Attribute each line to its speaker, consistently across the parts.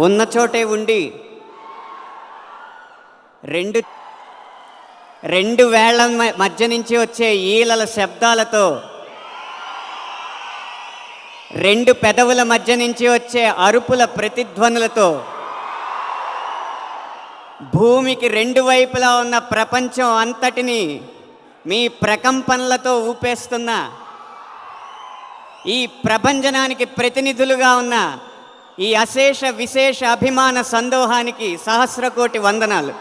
Speaker 1: ఉన్న చోటే ఉండి రెండు రెండు వేళ్ల మధ్య నుంచి వచ్చే ఈలల శబ్దాలతో, రెండు పెదవుల మధ్య నుంచి వచ్చే అరుపుల ప్రతిధ్వనులతో, భూమికి రెండు వైపులా ఉన్న ప్రపంచం అంతటిని మీ ప్రకంపనలతో ఊపేస్తున్న ఈ ప్రభంజనానికి ప్రతినిధులుగా ఉన్న ఈ అశేష విశేష అభిమాన సందోహానికి సహస్రకోటి వందనాలు.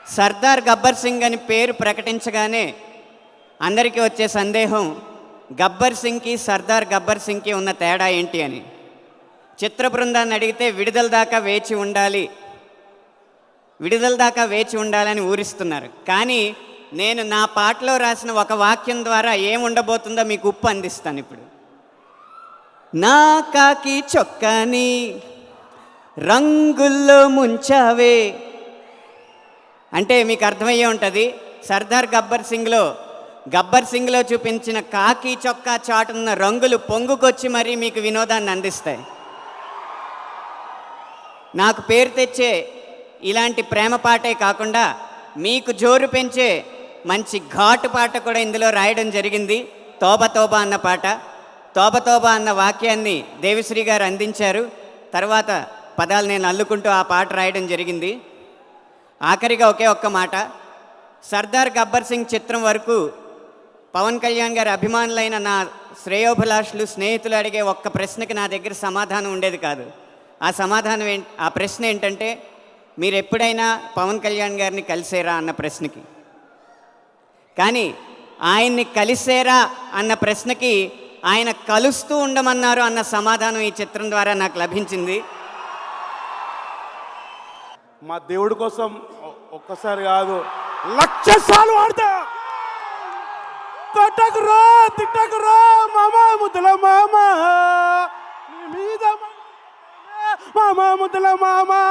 Speaker 1: సర్దార్ గబ్బర్ సింగ్ అని పేరు ప్రకటించగానే అందరికీ వచ్చే సందేహం, గబ్బర్ సింగ్కి సర్దార్ గబ్బర్ సింగ్కి ఉన్న తేడా ఏంటి అని. చిత్ర బృందాన్ని అడిగితే విడుదల దాకా వేచి ఉండాలి, విడుదల దాకా వేచి ఉండాలని ఊరిస్తున్నారు. కానీ నేను నా పాటలో రాసిన ఒక వాక్యం ద్వారా ఏముండబోతుందో మీకు ఉప్పు అందిస్తాను ఇప్పుడు. నా కాకి చొక్కాని రంగుల్లో ముంచావే అంటే మీకు అర్థమయ్యే ఉంటుంది. సర్దార్ గబ్బర్ సింగ్లో చూపించిన కాకి చొక్కా చాటున్న రంగులు పొంగుకొచ్చి మరీ మీకు వినోదాన్ని అందిస్తాయి. నాకు పేరు తెచ్చే ఇలాంటి ప్రేమ పాటే కాకుండా మీకు జోరు పెంచే మంచి ఘాటు పాట కూడా ఇందులో రాయడం జరిగింది. తోబ తోబ అన్న పాట. తోబ తోబ అన్న వాక్యాన్ని దేవిశ్రీ గారు అందించారు. తర్వాత పదాలు నేను అల్లుకుంటూ ఆ పాట రాయడం జరిగింది. ఆఖరిగా ఒకే ఒక్క మాట, సర్దార్ గబ్బర్ సింగ్ చిత్రం వరకు పవన్ కళ్యాణ్ గారి అభిమానులైన నా శ్రేయోభిలాషులు స్నేహితులు అడిగే ఒక్క ప్రశ్నకి నా దగ్గర సమాధానం ఉండేది కాదు. ఆ ప్రశ్న ఏంటంటే, మీరు ఎప్పుడైనా పవన్ కళ్యాణ్ గారిని కలిసేరా అన్న ప్రశ్నకి. కానీ ఆయన్ని కలిసేరా అన్న ప్రశ్నకి ఆయన కలుస్తూ ఉండమన్నారు అన్న సమాధానం ఈ చిత్రం ద్వారా నాకు లభించింది.
Speaker 2: మా దేవుడి కోసం ఒక్కసారి కాదు, 1,00,000 సార్లు ఆడతా. కొట్టకురా తిట్టకురా మామా ముద్దల మామా, మీద మామా ముద్దల మామా.